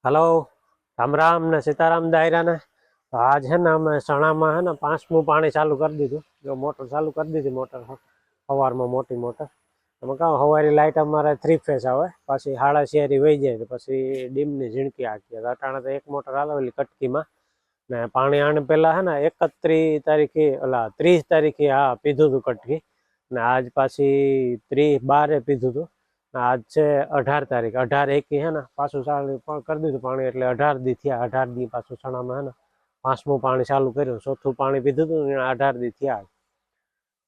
Hello Ram Ram ने सीताराम दायरा ने। तो आज है ना मैं सणा में है ना 5मुं पानी चालू कर दीधुं। जो मोटर चालू कर दी थी मोटर सवार में मोटी मोटर एम क्या हवारी लाइट अमारे 3 फेस आवे पाછી हाड़ा शेरी वही जाए तो पछी डीम ની ઝીણકી आखी अटाणे तो एक मोटर आवेली कटकी में ने पानी आने पहला है ना 31 तारीखे ओला 30 तारीखे हाँ पीधुं तु कटकी ने आज पाછી 30/12 पीधुं तु। आज છે 18 तारीख 18/1 है ना पाछું ચાલુ કરી દીધું પાણી એટલે 18 દી થયા 18 દી પાછું સણામાં है ना 5મું પાણી ચાલુ કર્યું 4થું પાણી પીધું હતું 18 દી થયા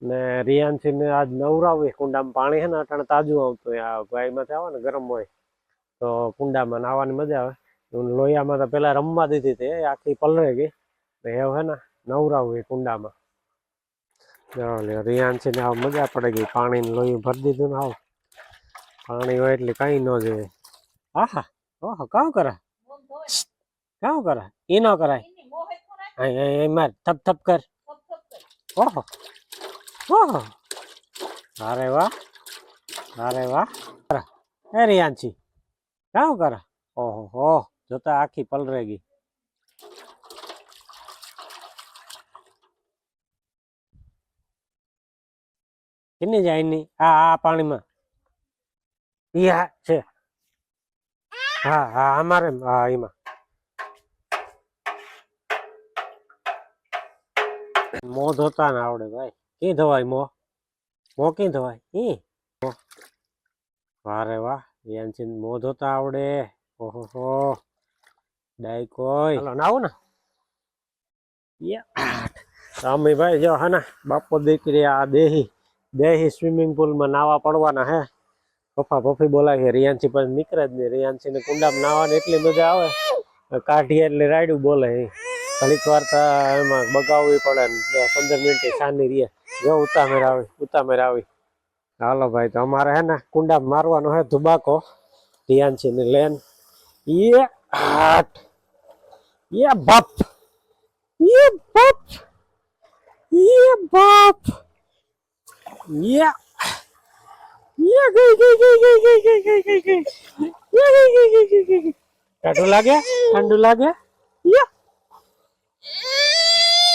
ને રિયાન્સી ને આજ નવરાવી કુંડામાં પાણી है ना અટાણે તાજું આવતું આ ગાયમાંથી આવે ને ગરમ હોય તો કુંડામાં નાવાની મજા આવે। લોહીયામાં તો પેલા રમવા દીધી તે આખી પલળે ગઈ ને હવે है ना નવરાવી કુંડામાં રિયાન્સી ને મજા પડી ગઈ પાણી લોહી ભરી દીધું ને આવ पानी हो એટલે કઈ ન જોઈએ। આહા ઓહો કામ કરે કામ કરે ઈ ન કરાય એ માર થપ થપ કર ઓહો ઓહો અરે વાહ એ રિયાન્સી કામ કરે ઓહો હો જોતા આખી પલરેગી કિની જાય ની આ પાણીમાં ઈ છે हाँ हाँ हमारे हाँ इमा मोह धोता ना आवड़े भाई की धोवाई मोह की धोवाई ई वारे वाह यानसी मोह धोता आवड़े ओहो हो डाई कोई हेलो नाऊ ना ये रामी भाई जो है ना बापो दीकरी आ देही स्विमिंग पूल में नावा पड़वाना है। पप्पा पप्पी बोलावे रियान्सी पर निकळे ज नहीं रियान्सी ने कुंडा में नावानी एटली मजा आवे काढीए એટલે રાયડું બોલે ઘણીક વાર તો એમાં બગાવવી પડે 15 મિનિટ શાની રહીએ જો ઉતામેર આવી હાલો ભાઈ તો અમારે है ना कुंडा मारવાનો है धुबाको रियान्सी ने लेन ये आठ ये बाप ये बाप ये बाप ये ठंडू लागे या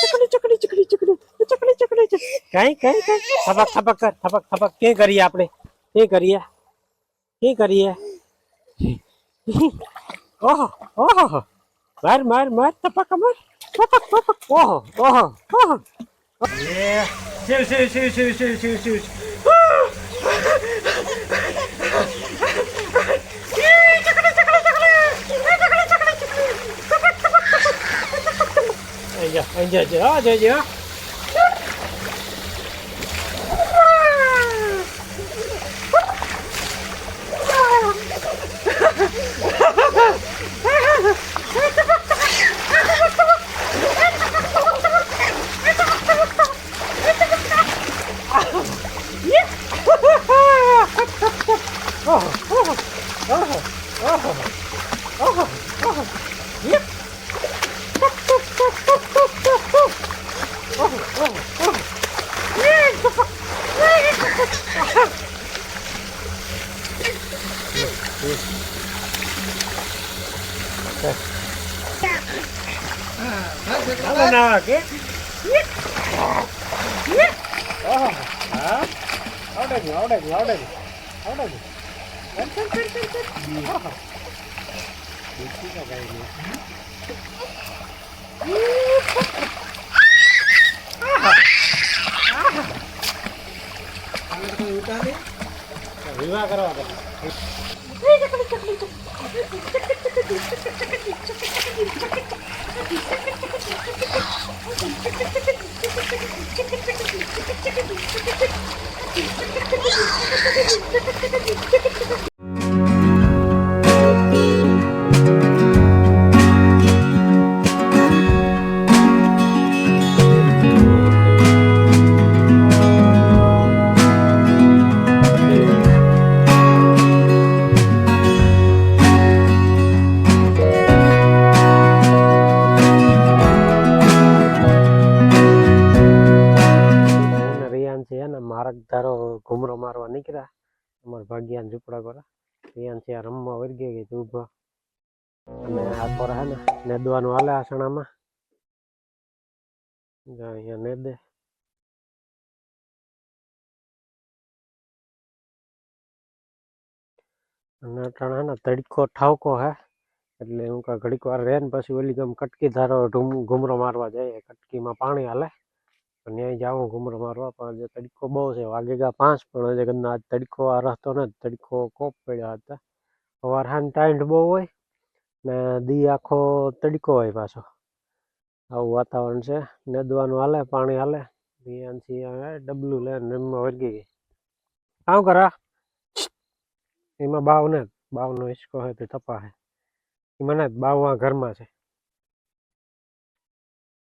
चकड़ी चकड़ी चकड़ी चकड़ी चकड़ी चकड़ी कहीं कहीं कहीं थपक थपक कर थपक थपक के करिए आपने के करिए ओहो ओहो मार मार मार थपक मार थपक थपक ओहो ओहो ओहो ये शिव शिव शिव शिव शिव शिव शिव जा विवाह करवा दो માર્ગ ધારો ઘુમરો મારવા નીકળ્યા અમારા ભાગ્યાન ઝૂપડા કોરા રિયાન્સી રમવા વળી ગઈ ઊભા અને આ કોરા હે ને નેદવાનું હાલે આ સણામાં. અહીંયા નેદે. અને અટાણે હે ને તડકો ઠાવકો હે એટલે હું કા ઘડીક વાર રહે ને પછી ઓલી ગમ કટકી ધારો ઘૂમરો મારવા જાય. કટકીમાં પાણી હાલે ત્યાં જાઉં ઘૂમરો મારવા. પણ જે તડકો બહુ છે, વાગેગા 5 પણ હજી કદના આજ તડકો આ રહેતો ને તડકો કોપ પડ્યા હતા. સવાર હાન ટાઈમ બહુ હોય ને દી આખો તડકો હોય પાછો. આવું વાતાવરણ છે. નેદવાનું હાલે, પાણી હાલે. ડબલું લઈને રમવા વળગી ગઈ. કામ કરા એમાં બાવનો હિસકો હે તે તપા હે મને બાવવા ઘરમાં છે.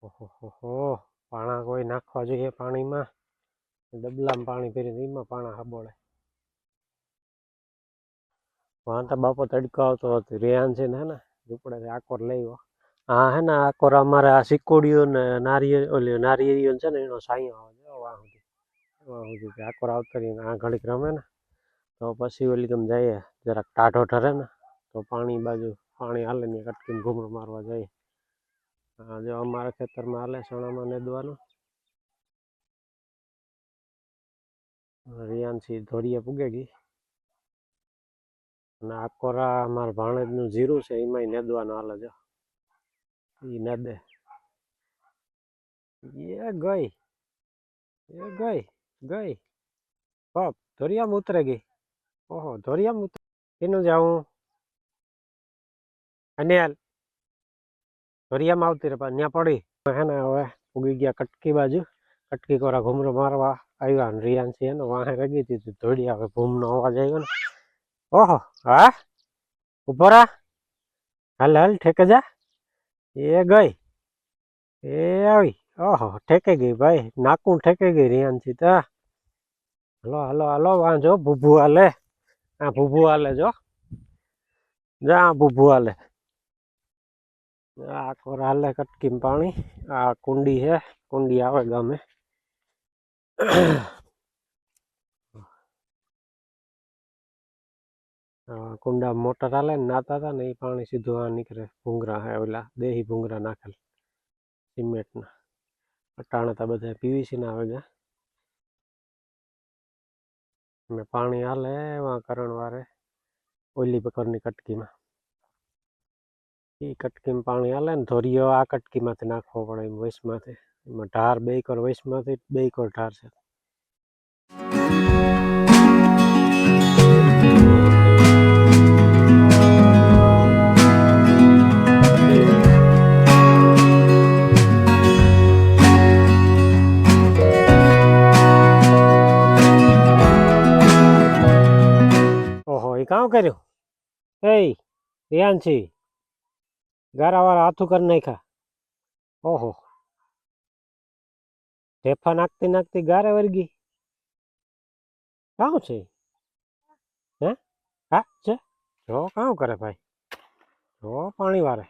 ઓહો પાણા કોઈ નાખવા જોઈએ પાણીમાં. ડબલામાં પાણી ભરી એમાં પાણા હાબોળે. વાંતા બાપો તડકો આવતો હતો. રેહાન છે ને હે ને ઝૂપડે આકોર લઈ. હા હે ને આકોર અમારે આ સિકોડીઓ ને નારિયેળીઓ છે ને એનો સાયો આવે વાહ સુધી આકોર આવતો રહીને આ ઘડીક રમે ને તો પછી ઓલી ગમ જઈએ જરાક ટાઢો ઠરે ને તો પાણી બાજુ પાણી હાલે ને કટકીને ઘૂમરો મારવા જઈએ. જો અમારા ખેતરમાં હાલે સણામાં નેદવાનું. રિયાનસી ધોરીએ પૂગે ગઈ અને આકોરા અમારા ભાણેજનું જીરું છે એમાંય નેદવાનું હાલે. જો એ નેદે. ગઈ પપ ધોરિયામાં ઉતરે ગઈ. ઓહો ધોરિયામાં ઉતરે એનું જાઉં અનિયાલ ધોરિયામાં આવતી રે ત્યાં પડી હે ને. હવે ઉગી ગયા કટકી બાજુ. કટકી કોરા ઘૂમરો મારવા આવ્યા ને રિયાનસી હે ને વાહે રગી હતી ધોડી. આવે ભૂમનો અવાજ આવ્યો ને. ઓહો હા ઉભો રા હાલ હાલ ઠેકે જા. એ ગઈ એ આવી. ઓહો ઠેકે ગઈ ભાઈ. નાકું ઠેકે ગઈ રિયાનસી તો. હલો હલો હલો વાંચો ભૂભુ હાલે. આ ભૂભુ હાલે જો જા ભૂભુ હાલે. આ કોર હાલે કટકીમાં પાણી. આ કુંડી છે. કુંડી આવે ગામે. કુંડા મોટર હાલે ને નાતા હતા ને એ પાણી સીધું આ નીકળે. ભૂંગરા હે ઓલા દેહી ભૂંગરા નાખેલ સિમેન્ટના. અટાણે તો બધા પીવીસી ના આવે ગયા. ને પાણી હાલે એવા કરણ વારે ઓલી બકરની કટકીમાં. એ કટકીમાં પાણી હાલે ને ધોરિયો આ કટકીમાંથી નાખવો પડે એમ વૈશમાંથી. એમાં ઢાર 2 કોર વૈશમાંથી 2 કોર ઢાર છે. ઓહો એ કામ કર્યું એ રિયાનસી ગારા વાળા હાથું કરી નાખ્યા. ઓહો ઢેફા નાખતી નાખતી ગારે વર્ગી. કામ છે હે હા છે જો કામ કરે ભાઈ. જો પાણી વારે.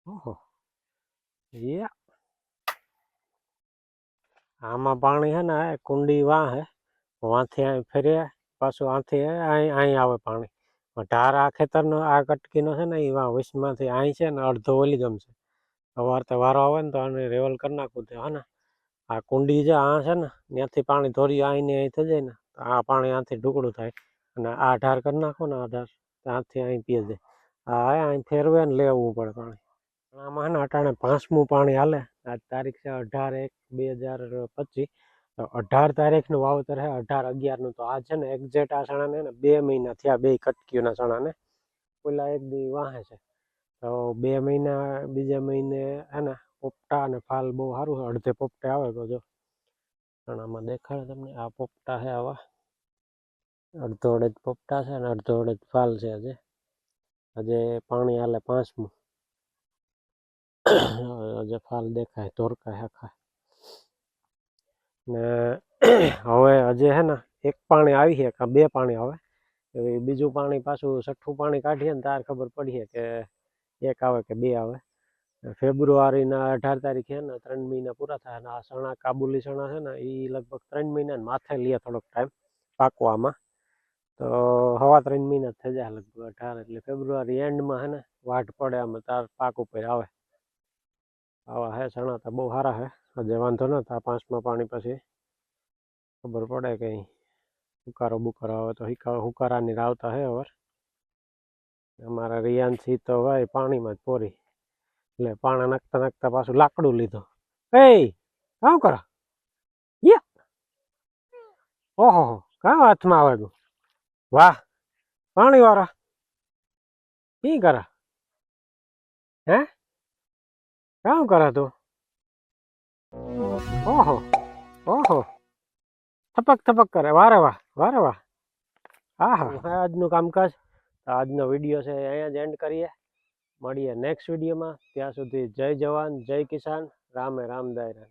ઓહો આમાં પાણી હે ને કુંડી વાં હે વાંથી અહીં ફેરે પાછું આથી અહીં આવે પાણી. ઢાર આ ખેતરનો આ કટકીનો છે ને એ વાં વૈશમાંથી અહીં છે ને અડધો ઓલી ગમ છે. સવાર તો વારો આવે ને તો આને રેવલ કરી નાખવું છે હે ને. આ કુંડી છે આ છે ને ત્યાંથી પાણી ધોરી અહીં ને અહીં થઈ જાય ને તો આ પાણી આથી ઢુકડું થાય અને આ ઢાર કરી નાખો ને આ ઢાર ત્યાંથી અહીં પીએ જાય. હા અહીં ફેરવે ને લેવું પડે પાણી. આમાં ને અટાણે 5મું પાણી હાલે. આજ તારીખ છે 18/1/2025. 18 તારીખનું વાવતર છે 18/11 તો આ છે ને એક્ઝેક્ટ આ સણાને ને 2 મહિના થયા. 2 કટકીઓના સણાને પેલા એક દી વાહે છે તો 2 મહિના બીજા મહિને હે ને પોપટા અને ફાલ બહુ સારું છે. અડધે પોપટે આવે તો જો સણામાં દેખાડે તમને. આ પોપટા છે આવા અડધો અડધ પોપટા છે ને અડધો અડધ ફાલ છે. હજે પાણી હાલે 5મું. હજે ફાલ દેખાય તોરકાય આખા ને. હવે હજે હે ને 1 પાણી આવી છે કે 2 પાણી આવે. બીજું પાણી પાછું 6ઠું પાણી કાઢીએ ને તાર ખબર પડીએ કે 1 આવે કે 2 આવે. ફેબ્રુઆરીના 18 તારીખે ને 3 મહિના પૂરા થાય. અને આ સણા કાબુલી સણા છે ને એ લગભગ 3 મહિના માથે લે થોડોક ટાઈમ પાકવામાં. તો હવા 3 મહિના થઈ જાય લગભગ 18 એટલે ફેબ્રુઆરી એન્ડમાં હે ને વાટ પડે આમાં તાર પાક ઉપર આવે. આવા હે ચણા તો બહુ સારા હે. હજે વાંધો નતા 5મા પાણી પછી ખબર પડે કઈ હુકારો બુકારો આવે તો હુકારાની રાવતા હે હવે. અમારા રિયાન્સી તો ભાઈ પાણીમાં જ પોરી એટલે પાણા નાખતા નાખતા પાછું લાકડું લીધું. એ કામ કરો ઓહો કાં હાથમાં આવે તું વાહ પાણી વાળા કી કરે હે કામ કરે તું ઓહો ઓહો થપક થપક કરે વારે વાહ વારે વાહ. હા હા આજનું કામકાજ આજનો વિડીયો છે અહીંયા જ એન્ડ કરીએ. મળીએ નેક્સ્ટ વિડીયોમાં. ત્યાં સુધી જય જવાન જય કિસાન રામે રામ દાયરા.